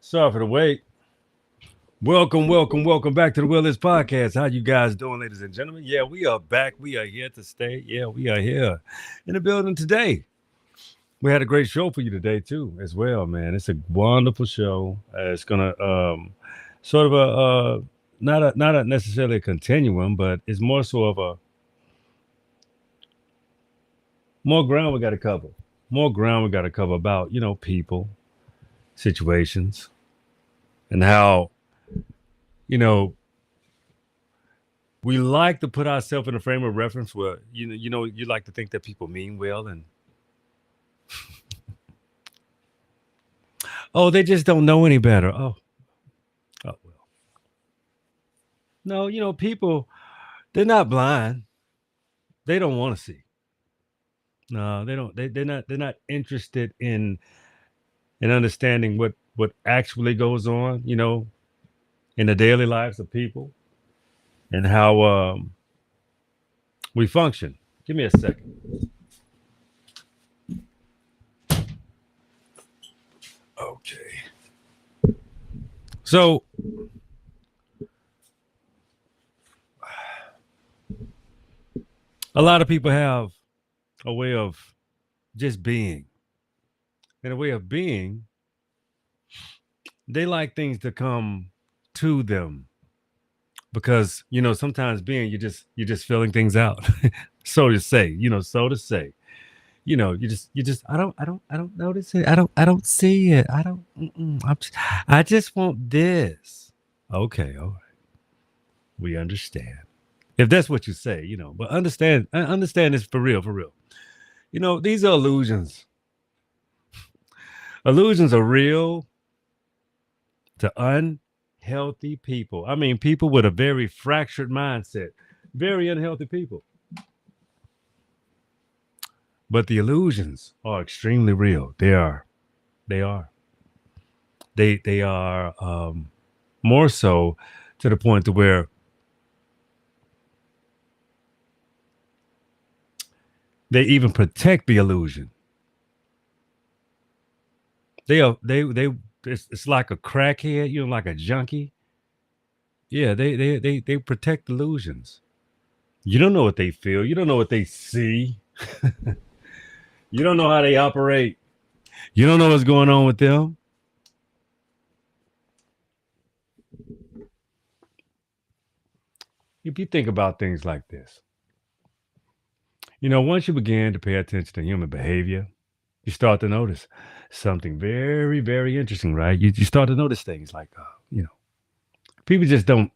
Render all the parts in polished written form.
Sorry for the wait. Welcome back to the Willis Podcast. How you guys doing, ladies and gentlemen? Yeah, we are back. We are here to stay. Yeah, we are here in the building today. We had a great show for you today too, as well, man. It's a wonderful show. It's gonna sort of not a necessarily a continuum, but it's more so of a more ground we got to cover. More ground we got to cover about people, situations, and how you know we like to put ourselves in a frame of reference where you like to think that people mean well, and oh, they just don't know any better. Oh well. No, people, they're not blind. They don't want to see. No, they don't. They're not interested in understanding what actually goes on. In the daily lives of people and how we function. Give me a second. Okay. So a lot of people have a way of just being. And a way of being, they like things to come to them because sometimes being you're just filling things out. So to say, you just I don't notice it. I don't see it. I just want this. Okay, all right. We understand. If that's what you say, but understand this for real, for real. These are illusions. Illusions are real to unhealthy people. I mean, people with a very fractured mindset, very unhealthy people. But the illusions are extremely real. They are. They are. They are more so to the point to where they even protect the illusion. They it's like a crackhead, like a junkie. Yeah, they protect illusions. You don't know what they feel. You don't know what they see. You don't know how they operate. You don't know what's going on with them. If you think about things like this, once you begin to pay attention to human behavior, you start to notice something very, very interesting, right? You start to notice things like, people just don't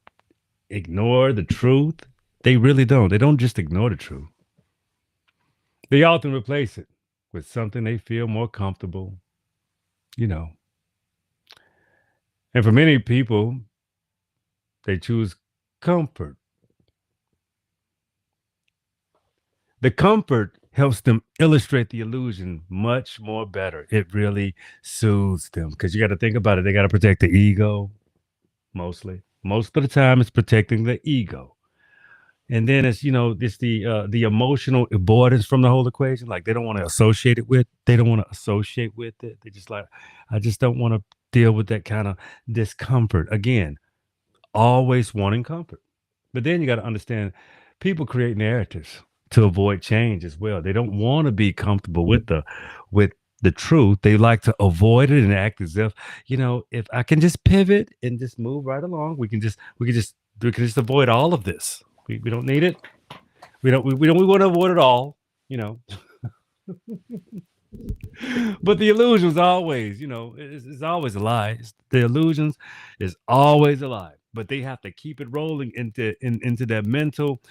ignore the truth. They really don't. They don't just ignore the truth. They often replace it with something they feel more comfortable, you know. And for many people, they choose comfort. The comfort helps them illustrate the illusion much more better. It really soothes them because you got to think about it. They got to protect the ego mostly. Most of the time, it's protecting the ego. And then it's the emotional avoidance from the whole equation. Like they don't want to associate it with. They don't want to associate with it. They just like, I just don't want to deal with that kind of discomfort. Again, always wanting comfort. But then you got to understand, people create narratives to avoid change as well. They don't want to be comfortable with the truth. They like to avoid it and act as if, if I can just pivot and just move right along, we can just avoid all of this. We don't need it. We want to avoid it all, you know. But the illusion's always, it's always a lie. The illusions is always a lie. But they have to keep it rolling into that mental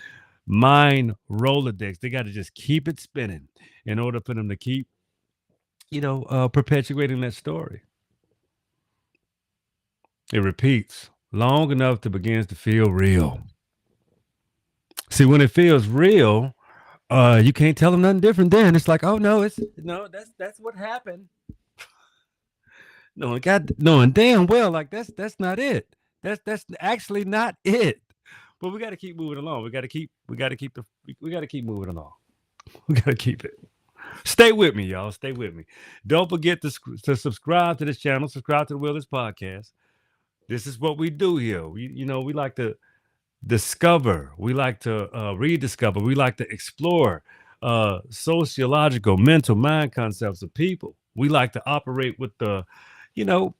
mind Rolodex. They got to just keep it spinning in order for them to keep, perpetuating that story. It repeats long enough to begin to feel real. See, when it feels real, you can't tell them nothing different. Then it's like, oh no, that's what happened. No, God, knowing damn well, like that's not it. That's actually not it. But we got to keep moving along. We got to keep moving along. We got to keep it. Stay with me, y'all. Stay with me. Don't forget to subscribe to this channel. Subscribe to the Wilderness Podcast. This is what we do here. We like to discover. We like to rediscover. We like to explore sociological, mental mind concepts of people. We like to operate with you know,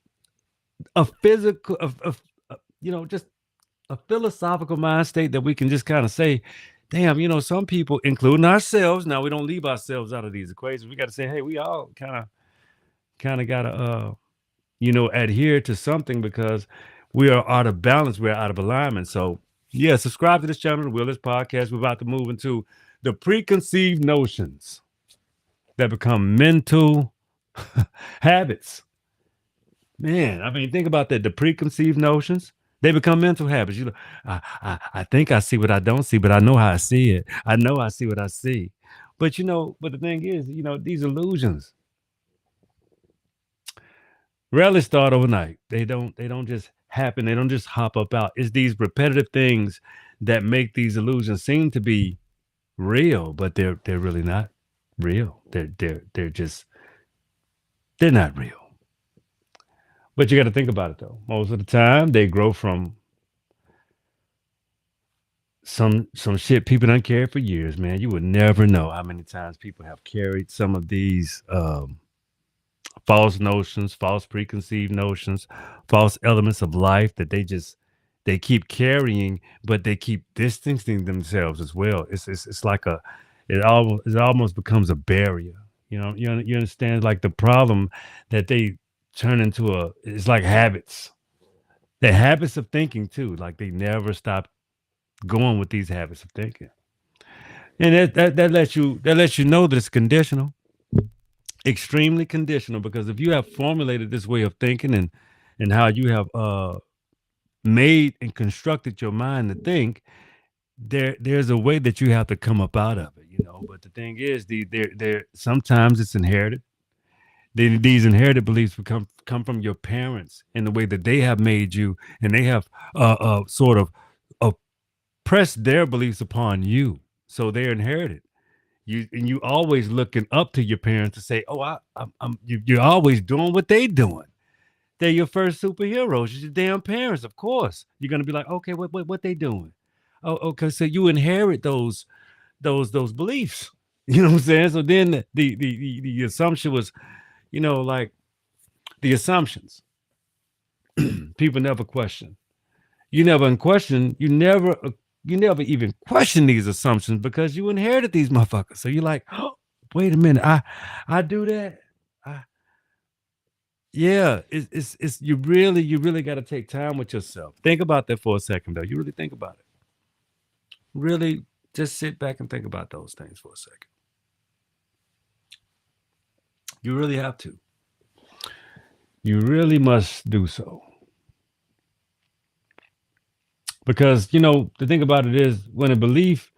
a physical, just a philosophical mind state that we can just kind of say, damn, some people, including ourselves. Now we don't leave ourselves out of these equations. We got to say, hey, we all kind of got to, adhere to something because we are out of balance. We're out of alignment. So yeah, subscribe to this channel, the Wilderness Podcast. We're about to move into the preconceived notions that become mental habits. Man, I mean, think about that. The preconceived notions, they become mental habits. I think I see what I don't see, but I know how I see it. I know I see what I see. But the thing is, these illusions rarely start overnight. They don't just happen. They don't just hop up out. It's these repetitive things that make these illusions seem to be real, but they're really not real. They're not real. But you got to think about it though. Most of the time, they grow from some shit people done carried for years, man. You would never know how many times people have carried some of these false notions, false preconceived notions, false elements of life that they keep carrying, but they keep distancing themselves as well. It's like it almost becomes a barrier. You understand like the problem that they turn into it's like habits. The habits of thinking too. Like they never stop going with these habits of thinking. And that lets you know that it's conditional, extremely conditional, because if you have formulated this way of thinking and how you have made and constructed your mind to think, there's a way that you have to come up out of it. But the thing is, there sometimes it's inherited. These inherited beliefs come from your parents in the way that they have made you, and they have sort of press their beliefs upon you, so they're inherited. You always looking up to your parents to say, "Oh, you're always doing what they doing. They're your first superheroes. It's your damn parents, of course. You're gonna be like, okay, what they doing? Oh, okay, so you inherit those beliefs. You know what I'm saying? So then the assumption was, like the assumptions people never question. You never even question these assumptions because you inherited these motherfuckers. So you're like, oh, wait a minute, I do that. I, yeah, it's you really got to take time with yourself. Think about that for a second, though. You really think about it. Really, just sit back and think about those things for a second. You really have to. You really must do so because the thing about it is when a belief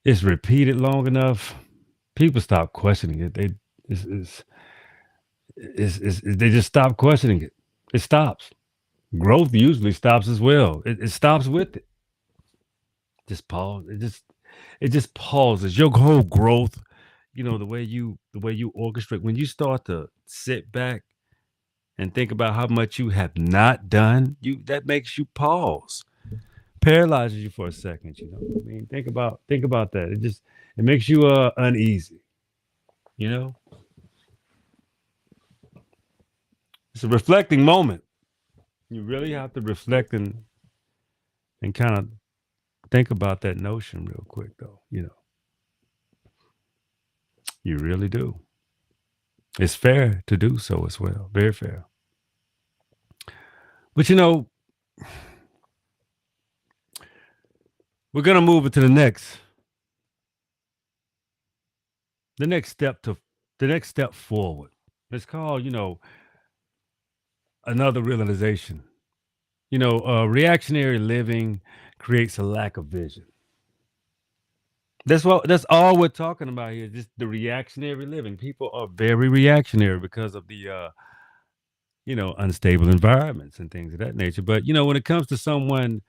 is repeated long enough, people stop questioning it. It's, it's, they just stop questioning it. It stops. Growth usually stops as well. It stops with it. Just pause. It just pauses. Your whole growth, the way you orchestrate. When you start to sit back and think about how much you have not done, that makes you pause. Paralyzes you for a second. I mean, think about that. It makes you uneasy. You know, it's a reflecting moment. You really have to reflect and kind of think about that notion real quick, though. You really do. It's fair to do so as well. Very fair. But we're gonna move it to the next step to the next step forward. It's called, another realization. Reactionary living creates a lack of vision. That's all we're talking about here. Just the reactionary living. People are very reactionary because of the unstable environments and things of that nature. But when it comes to someone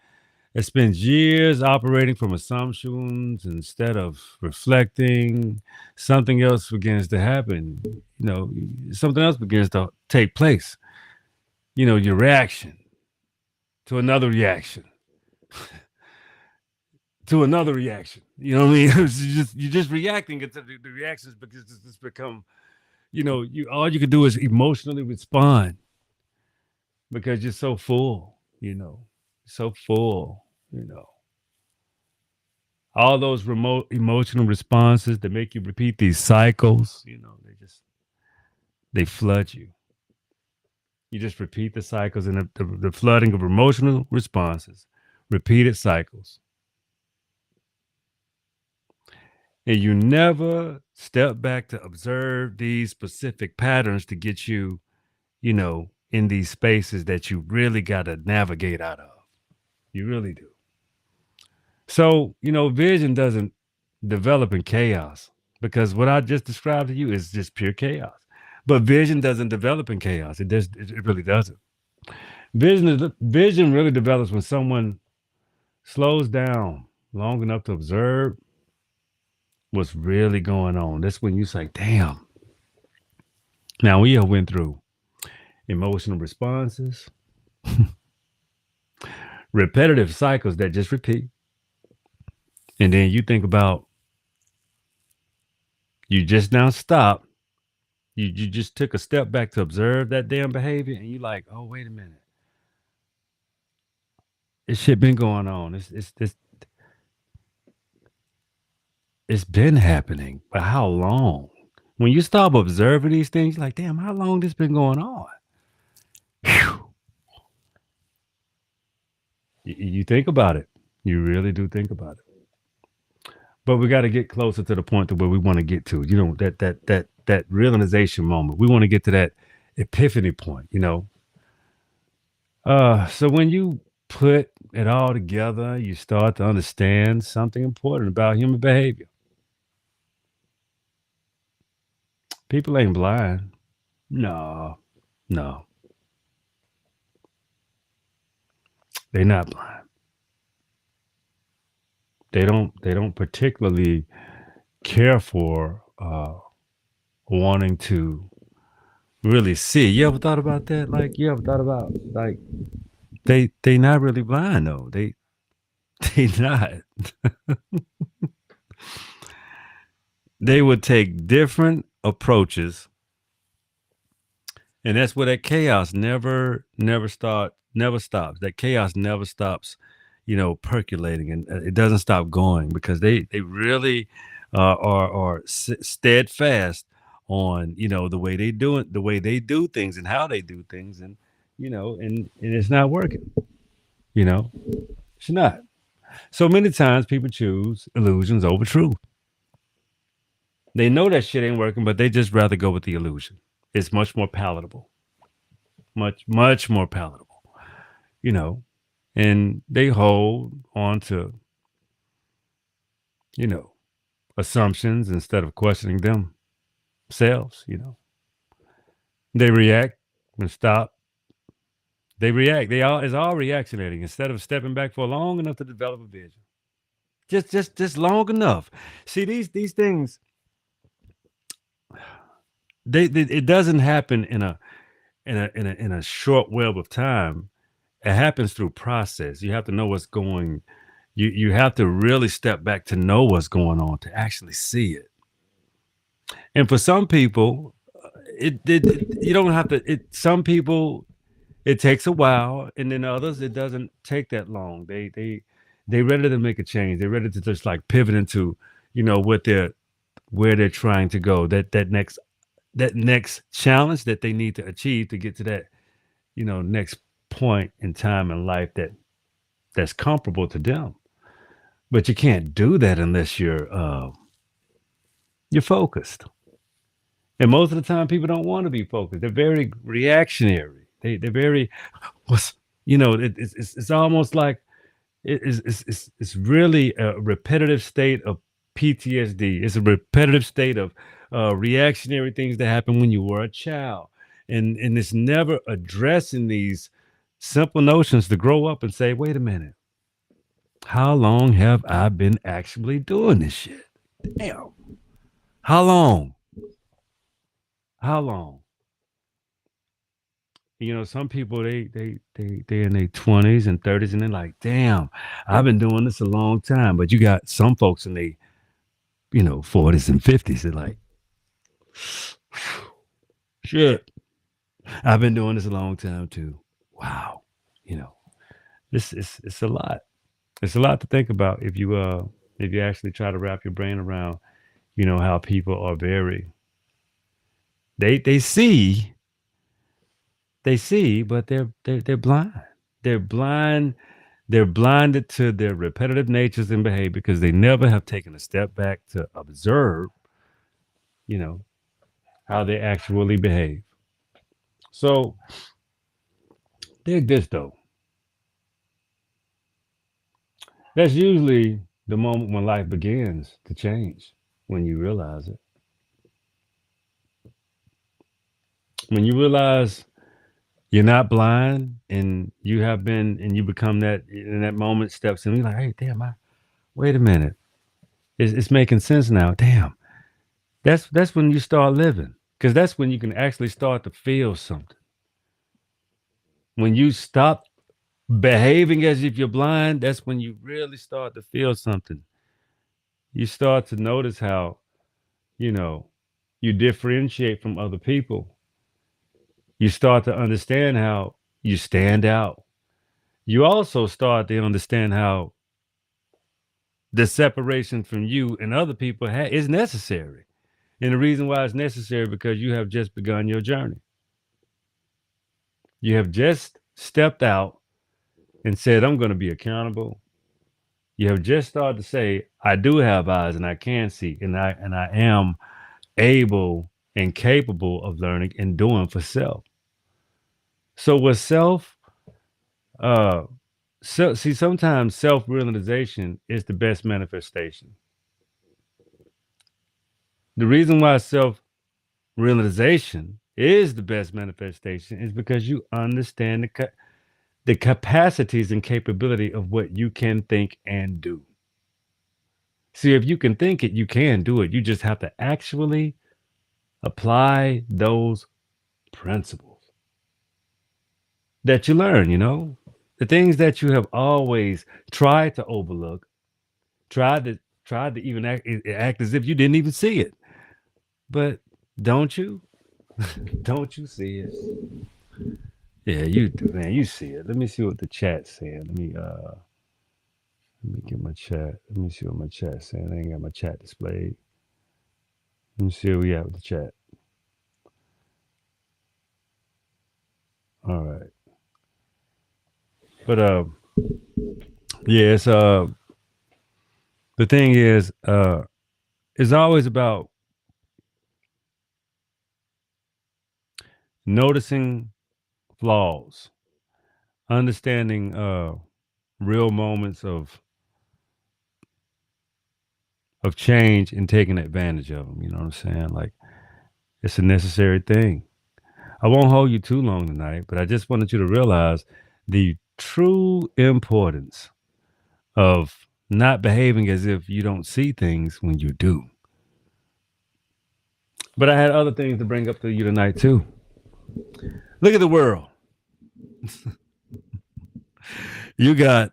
It spends years operating from assumptions instead of reflecting. Something else begins to happen. Something else begins to take place. Your reaction to another reaction to another reaction. You know what I mean? You're just reacting to the reactions because it's become, you all you can do is emotionally respond because you're so full, so full, you know. All those remote emotional responses that make you repeat these cycles, they flood you. You just repeat the cycles and the flooding of emotional responses, repeated cycles. And you never step back to observe these specific patterns to get you, in these spaces that you really got to navigate out of. You really do. So, vision doesn't develop in chaos because what I just described to you is just pure chaos. But vision doesn't develop in chaos. It really doesn't. Vision really develops when someone slows down long enough to observe what's really going on. That's when you say, damn. Now we have went through emotional responses, repetitive cycles that just repeat. And then you think about you just now stop. You just took a step back to observe that damn behavior, and you like, oh wait a minute, this shit been going on. It's been happening, but how long? When you stop observing these things, you're like, damn, how long this been going on? Whew. You think about it. You really do think about it. But we got to get closer to the point to where we want to get to. That realization moment. We want to get to that epiphany point. So when you put it all together, you start to understand something important about human behavior. People ain't blind. No, no, they're not blind. They don't particularly care for wanting to really see. You ever thought about that? Like you ever thought about like they not really blind though. They not. They would take different approaches, and that's where that chaos never stops. That chaos never stops, percolating, and it doesn't stop going because they really are steadfast on the way they do it, the way they do things, and how they do things, and and it's not working. You know, it's not. So many times people choose illusions over truth. They know that shit ain't working, but they just rather go with the illusion. It's much more palatable, much more palatable, you know, and they hold on to, you know, assumptions instead of questioning themselves. They react and stop. They react. It's all reactionary instead of stepping back for long enough to develop a vision. Just long enough. See these things. It doesn't happen in a short web of time. It happens through process. You have to know what's going. You have to really step back to know what's going on to actually see it. And for some people, you don't have to. Some people it takes a while, and then others it doesn't take that long. They ready to make a change. They're ready to just like pivot into what where they're trying to go. That next challenge that they need to achieve to get to that next point in time in life that's comparable to them. But you can't do that unless you're focused. And most of the time, people don't want to be focused. They're very reactionary. They're very what's it's almost like it's really a repetitive state of PTSD. It's a repetitive state of reactionary things that happen when you were a child, and it's never addressing these simple notions to grow up and say, wait a minute, How long have I been actually doing this shit? Damn. How long? How long? Some people they in their 20s and 30s and they're like, damn, I've been doing this a long time. But you got some folks in their, 40s and 50s. They're like, shit, I've been doing this a long time too. Wow. You know, this is it's a lot. It's a lot to think about if you actually try to wrap your brain around, how people are very they see, but they're blind. They're blind. They're blinded to their repetitive natures and behavior because they never have taken a step back to observe, you know, how they actually behave. So dig this though. That's usually the moment when life begins to change. When you realize it, when you realize you're not blind and you have been, and you become that in that moment steps in. You're like, hey, damn, wait a minute. It's making sense now. Damn. That's when you start living, because that's when you can actually start to feel something. When you stop behaving as if you're blind, that's when you really start to feel something. You start to notice how, you know, you differentiate from other people. You start to understand how you stand out. You also start to understand how the separation from you and other people is necessary. And the reason why it's necessary because you have just begun your journey. You have just stepped out and said, I'm going to be accountable. You have just started to say, I do have eyes and I can see, and I am able and capable of learning and doing for self. So with self, uh, see, sometimes self-realization is the best manifestation. The reason why self-realization is the best manifestation is because you understand the capacities and capability of what you can think and do. See, if you can think it, you can do it. You just have to actually apply those principles that you learn, the things that you have always tried to overlook, tried to even act as if you didn't even see it. But don't you? Don't you see it? Yeah, you do, man. You see it. Let me see what the chat's saying. Let me get my chat. Let me see what my chat's saying. I ain't got my chat displayed. Let me see where we at with the chat. All right. But yeah, the thing is, it's always about noticing flaws, understanding real moments of change and taking advantage of them. You know what I'm saying? Like, it's a necessary thing. I won't hold you too long tonight, but I just wanted you to realize the true importance of not behaving as if you don't see things when you do. But I had other things to bring up to you tonight too. Look at the world. You got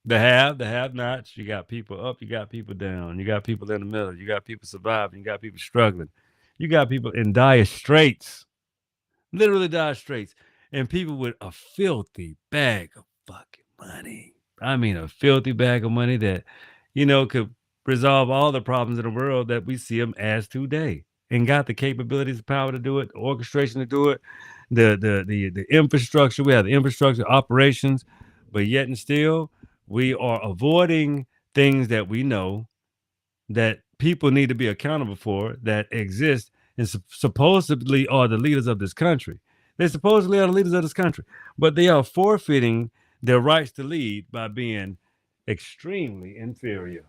the have nots. You got people up, you got people down, you got people in the middle, you got people surviving, you got people struggling, you got people in dire straits, literally dire straits, and people with a filthy bag of fucking money. I mean, a filthy bag of money that, could resolve all the problems in the world that we see them as today, and got the capabilities, the power to do it, the orchestration to do it, the infrastructure. We have the infrastructure, operations, but yet and still, we are avoiding things that we know that people need to be accountable for that exist and supposedly are the leaders of this country. They supposedly are the leaders of this country, but they are forfeiting their rights to lead by being extremely inferior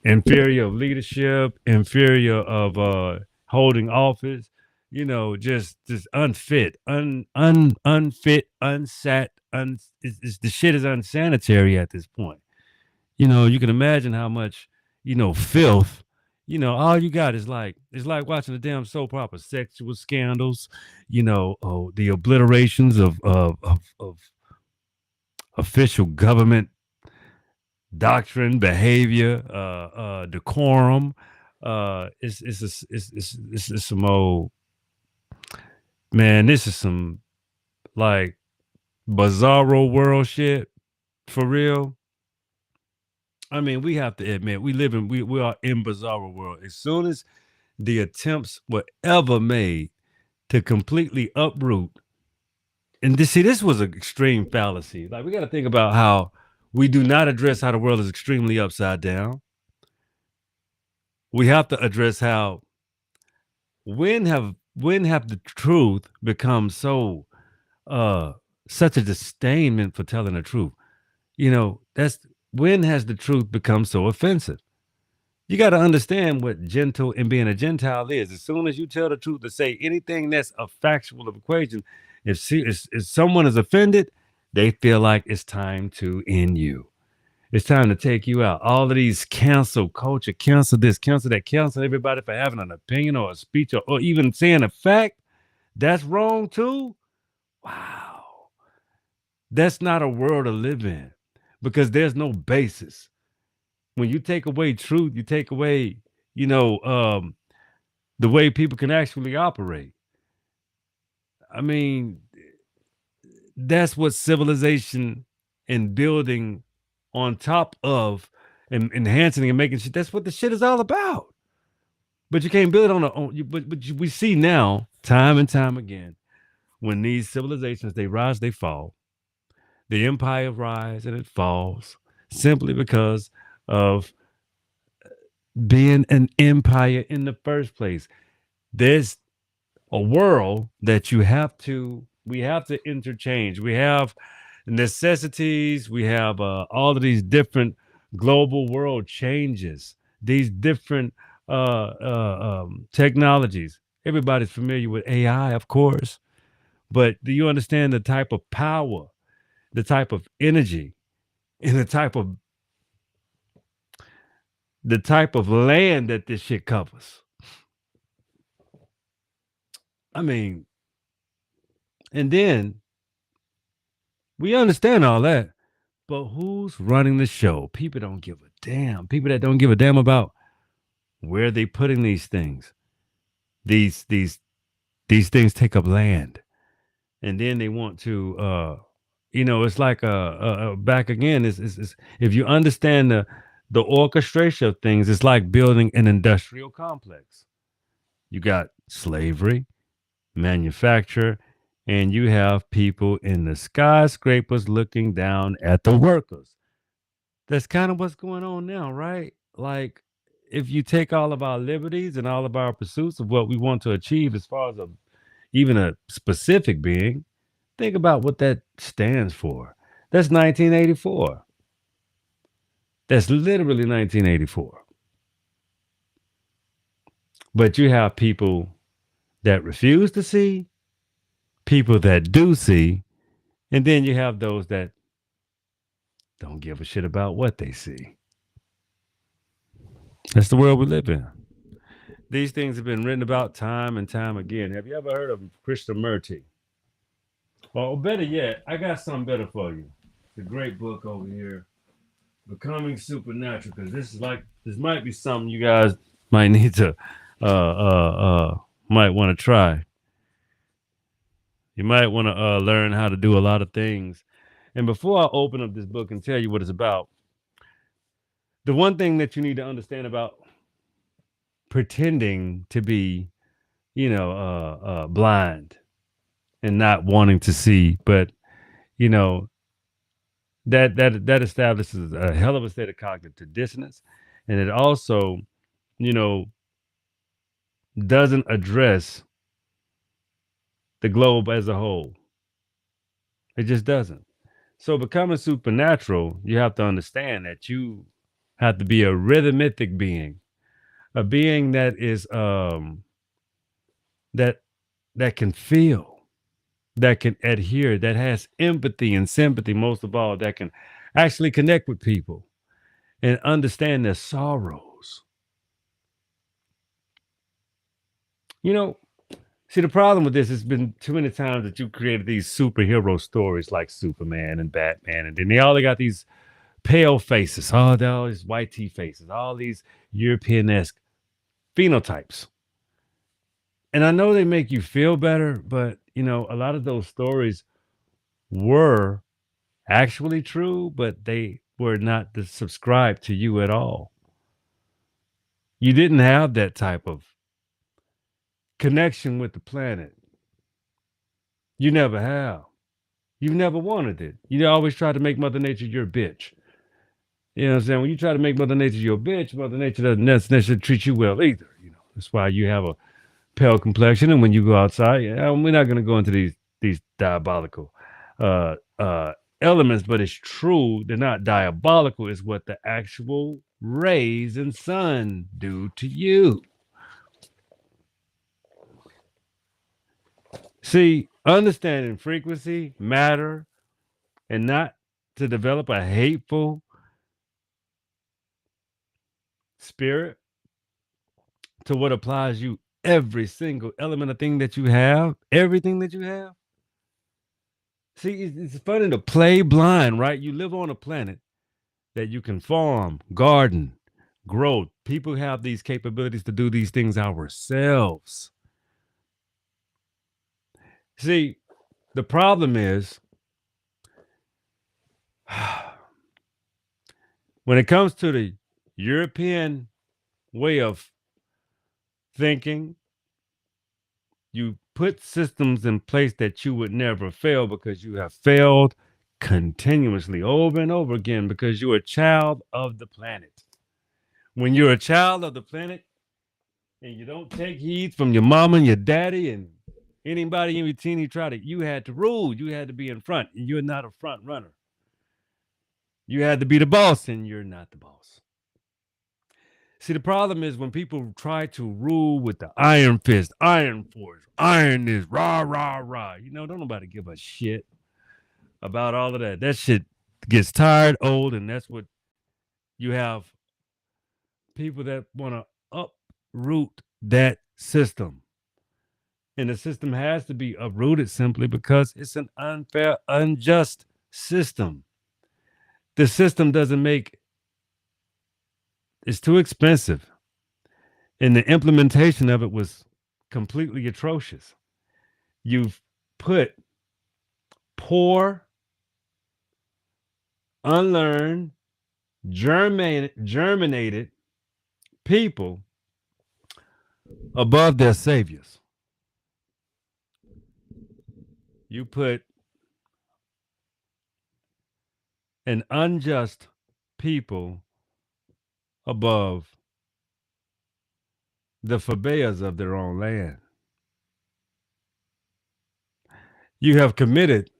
of leadership, inferior of holding office, just unfit, unfit, unsat, the shit is unsanitary at this point. You can imagine how much, filth, all you got is like it's like watching a damn soap opera, sexual scandals, the obliterations of official government doctrine, behavior, decorum. It's some old man. This is some like bizarro world shit for real. I mean, we have to admit we are in bizarro world. As soon as the attempts were ever made to completely uproot, and this was an extreme fallacy. Like we got to think about how we do not address how the world is extremely upside down. We have to address how when have the truth become so uh such a disdainment for telling the truth. That's when has the truth become so offensive? You got to understand what gentle and being a Gentile is. As soon as you tell the truth to say anything that's a factual equation, if someone is offended, they feel like it's time to end you. It's time to take you out. All of these cancel culture, cancel this, cancel that, cancel everybody for having an opinion or a speech or even saying a fact. That's wrong too. Wow. That's not a world to live in because there's no basis. When you take away truth, you take away, the way people can actually operate. I mean, that's what civilization and building on top of and enhancing and making shit. That's what the shit is all about. But you can't build we see now, time and time again, when these civilizations they rise, they fall. The empire rise and it falls simply because of being an empire in the first place. There's a world that we have to interchange. We have necessities, we have all of these different global world changes, these different technologies. Everybody's familiar with AI, of course, but do you understand the type of power, the type of energy, and the type of land that this shit covers? I mean, and then we understand all that, but who's running the show? People don't give a damn. People that don't give a damn about where they putting these things. These things take up land, and then they want to. It's like back again. Is if you understand the orchestration of things, it's like building an industrial complex. You got slavery, manufacture, and you have people in the skyscrapers looking down at the workers. That's kind of what's going on now, right? Like, if you take all of our liberties and all of our pursuits of what we want to achieve as far as even a specific being, think about what that stands for. That's 1984. That's literally 1984. But you have people that refuse to see, people that do see, and then you have those that don't give a shit about what they see. That's the world we live in. These things have been written about time and time again. Have you ever heard of Krishnamurti? Or better yet, I got something better for you. It's a great book over here, Becoming Supernatural, because this might be something you guys might need to might want to try. You might want to learn how to do a lot of things. And before I open up this book and tell you what it's about, the one thing that you need to understand about pretending to be, blind and not wanting to see, but you know that establishes a hell of a state of cognitive dissonance, and it also, you know, doesn't address the globe as a whole. It just doesn't. So becoming supernatural, you have to understand that you have to be a rhythmic being, a being that is that can feel. that can adhere, that has empathy and sympathy, most of all, that can actually connect with people and understand their sorrows. You know, see, the problem with this has been too many times that you created these superhero stories like Superman and Batman, and then they all got these pale faces, all these white tea faces, all these European esque phenotypes. And I know they make you feel better, but a lot of those stories were actually true, but they were not subscribed to you at all. You didn't have that type of connection with the planet. You never have. You never wanted it. You always tried to make Mother Nature your bitch. You know what I'm saying? When you try to make Mother Nature your bitch, Mother Nature doesn't necessarily treat you well either. That's why you have a pale complexion, and when you go outside, yeah, we're not going to go into these diabolical elements, but it's true. They're not diabolical. It's what the actual rays and sun do to you. See, understanding frequency, matter, and not to develop a hateful spirit to what applies you every single element of thing that you have, everything that you have. See, it's funny to play blind, right? You live on a planet that you can farm, garden, grow. People have these capabilities to do these things ourselves. See, the problem is when it comes to the European way of thinking, you put systems in place that you would never fail because you have failed continuously over and over again because you're a child of the planet. When you're a child of the planet and you don't take heed from your mama and your daddy and anybody in between, you had to rule. You had to be in front, and you're not a front runner. You had to be the boss, and you're not the boss. See, the problem is when people try to rule with the iron fist, iron force, iron this, rah, rah, rah. Don't nobody give a shit about all of that. That shit gets tired, old, and that's what you have people that want to uproot that system. And the system has to be uprooted simply because it's an unfair, unjust system. The system doesn't make it's too expensive. And the implementation of it was completely atrocious. You've put poor, unlearned, germinated people above their saviors. You put an unjust people above the forebears of their own land. You have committed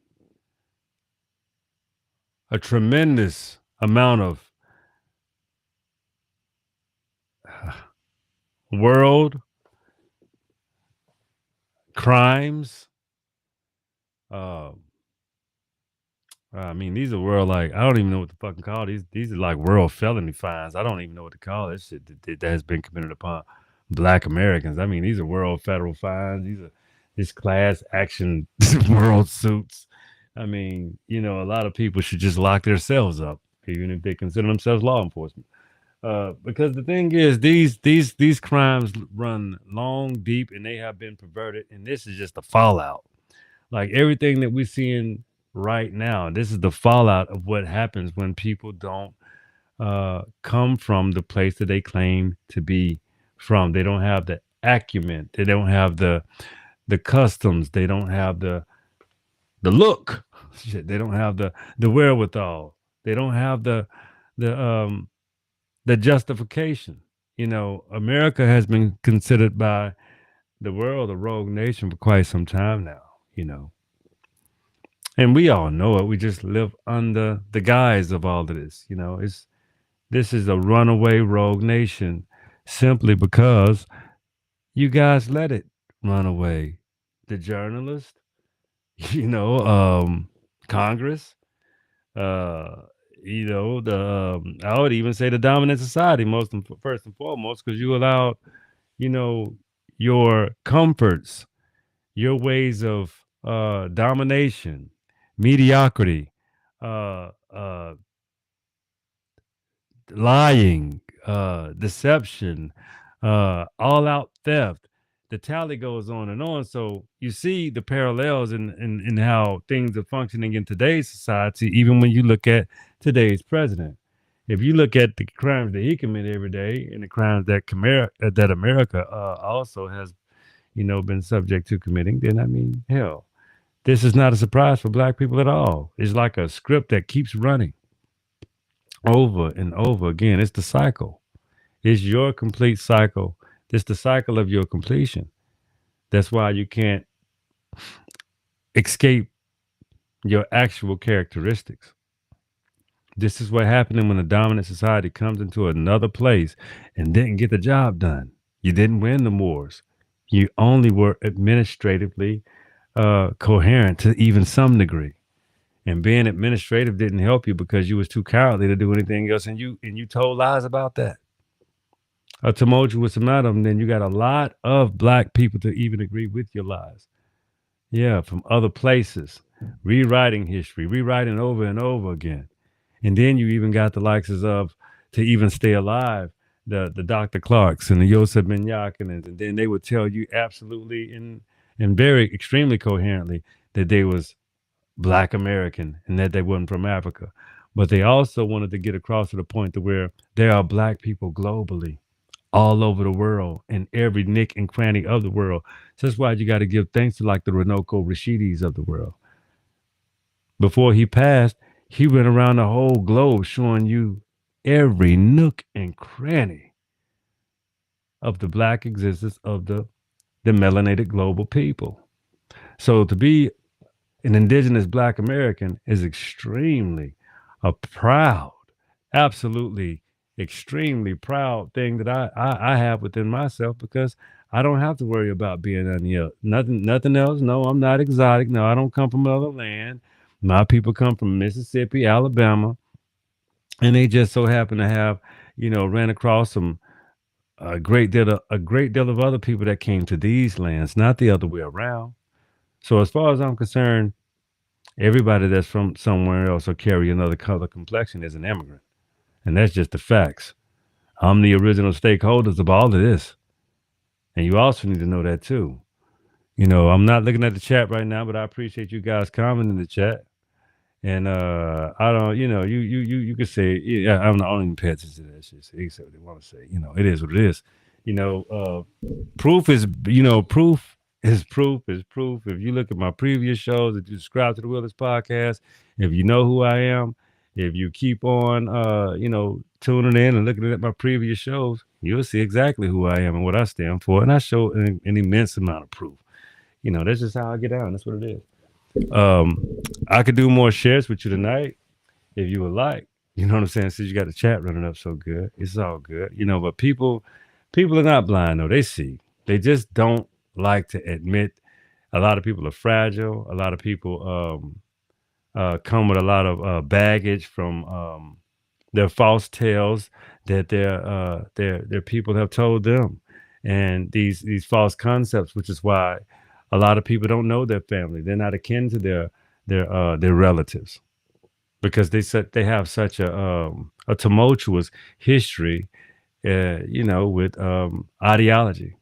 a tremendous amount of world crimes. Uh, I mean, these are world I don't even know what to fucking call these. These are like world felony fines. I don't even know what to call this shit that has been committed upon Black Americans. I mean, these are world federal fines. These are this class action world suits. I mean, a lot of people should just lock themselves up, even if they consider themselves law enforcement. Because the thing is, these crimes run long, deep, and they have been perverted. And this is just the fallout. Like everything that we're seeing right now, this is the fallout of what happens when people don't come from the place that they claim to be from. They don't have the acumen. They don't have the customs. They don't have the look. Shit, they don't have the wherewithal. They don't have the justification. America has been considered by the world a rogue nation for quite some time now. And we all know it. We just live under the guise of all of this. This is a runaway rogue nation simply because you guys let it run away. The journalists, you know, Congress, uh, I would even say the dominant society, first and foremost, because you allowed, you know, your comforts, your ways of domination, mediocrity, uh, lying, deception, all out theft. The tally goes on and on. So you see the parallels in how things are functioning in today's society, even when you look at today's president. If you look at the crimes that he commit every day and the crimes that America also has, been subject to committing, then I mean, hell, this is not a surprise for black people at all. It's like a script that keeps running over and over again. It's the cycle. It's your complete cycle. It's the cycle of your completion. That's why you can't escape your actual characteristics. This is what happened when a dominant society comes into another place and didn't get the job done. You didn't win the wars. You only were administratively coherent to even some degree. And being administrative didn't help you because you was too cowardly to do anything else, and you told lies about that. A tumultuous amount of them, then you got a lot of black people to even agree with your lies. Yeah, from other places, rewriting history, rewriting over and over again. And then you even got the likes of, to even stay alive, the Dr. Clarks and the Yosef Benyakinans, and then they would tell you absolutely and very extremely coherently that they was black American and that they wasn't from Africa. But they also wanted to get across to the point to where there are black people globally all over the world in every nick and cranny of the world. So that's why you got to give thanks to like the Renoko Rashidis of the world. Before he passed, he went around the whole globe showing you every nook and cranny of the black existence of the melanated global people. So to be an indigenous black American is extremely a proud, absolutely extremely proud thing that I have within myself because I don't have to worry about being nothing else. No, I'm not exotic. No, I don't come from another land. My people come from Mississippi, Alabama, and they just so happen to have, ran across a great deal of other people that came to these lands, not the other way around. So as far as I'm concerned, everybody that's from somewhere else or carry another color complexion is an immigrant. And that's just the facts. I'm the original stakeholders of all of this. And you also need to know that too. I'm not looking at the chat right now, but I appreciate you guys commenting in the chat. And I don't, you could say, yeah, I don't even pay attention to that shit. Say what they want to say. It is what it is. You know, proof is, proof is proof is proof. If you look at my previous shows, if you subscribe to the Willis podcast, if you know who I am, if you keep on, tuning in and looking at my previous shows, you'll see exactly who I am and what I stand for. And I show an immense amount of proof. That's just how I get down. That's what it is. Um, I could do more shares with you tonight if you would like. You know what I'm saying? Since you got the chat running up so good, it's all good. But people are not blind though. They see. They just don't like to admit. A lot of people are fragile. A lot of people come with a lot of baggage from their false tales that their people have told them, and these false concepts, which is why a lot of people don't know their family. They're not akin to their relatives because they have such a tumultuous history, with ideology.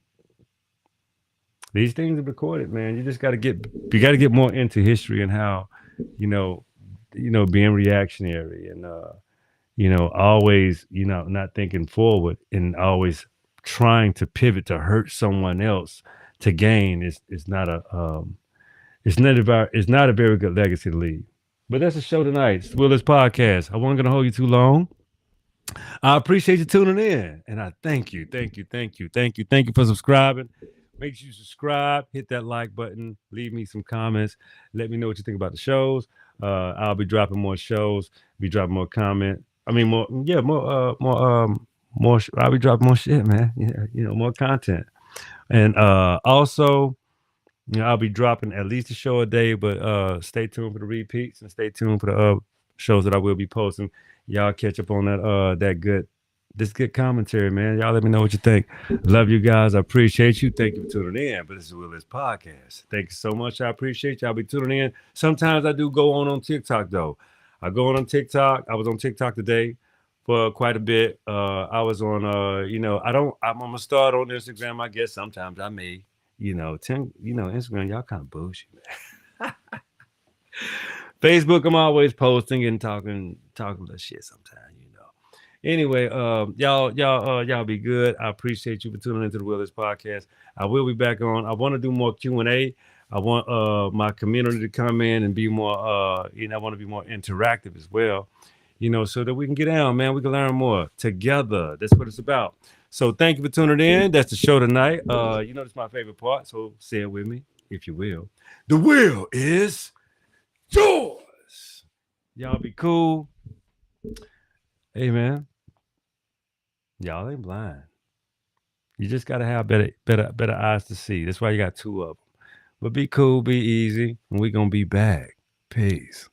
These things are recorded, man. You got to get more into history and how, you know, being reactionary and always, not thinking forward and always trying to pivot to hurt someone else to gain is not it's not a very good legacy to leave. But that's the show tonight. It's the Willis Podcast. I wasn't gonna hold you too long. I appreciate you tuning in. And I thank you, thank you, thank you, thank you, thank you for subscribing. Make sure you subscribe, hit that like button, leave me some comments, let me know what you think about the shows. I'll be dropping more shows, be dropping more comment. I mean more yeah, I'll be dropping more shit, man. Yeah, more content. And also I'll be dropping at least a show a day, but stay tuned for the repeats and stay tuned for the shows that I will be posting. Y'all catch up on that this good commentary, man. Y'all let me know what you think. Love you guys. I appreciate you. Thank you for tuning in. But this is Will's podcast. Thank you so much. I appreciate y'all be tuning in. Sometimes I do go on TikTok though. I go on TikTok. I was on TikTok today for quite a bit. I was on I'm gonna start on Instagram, I guess. Sometimes I may. Instagram, y'all kind of bullshit. Facebook, I'm always posting and talking the shit sometimes. Anyway, y'all be good. I appreciate you for tuning into the Willis podcast. I will be back on. I want to do more Q&A. I want my community to come in and be more I want to be more interactive as well. So that we can get down, man. We can learn more together. That's what it's about. So thank you for tuning in. That's the show tonight. That's my favorite part. So say it with me, if you will. The will is yours. Y'all be cool. Hey, man. Y'all ain't blind. You just gotta have better eyes to see. That's why you got two of them. But be cool, be easy, and we gonna be back. Peace.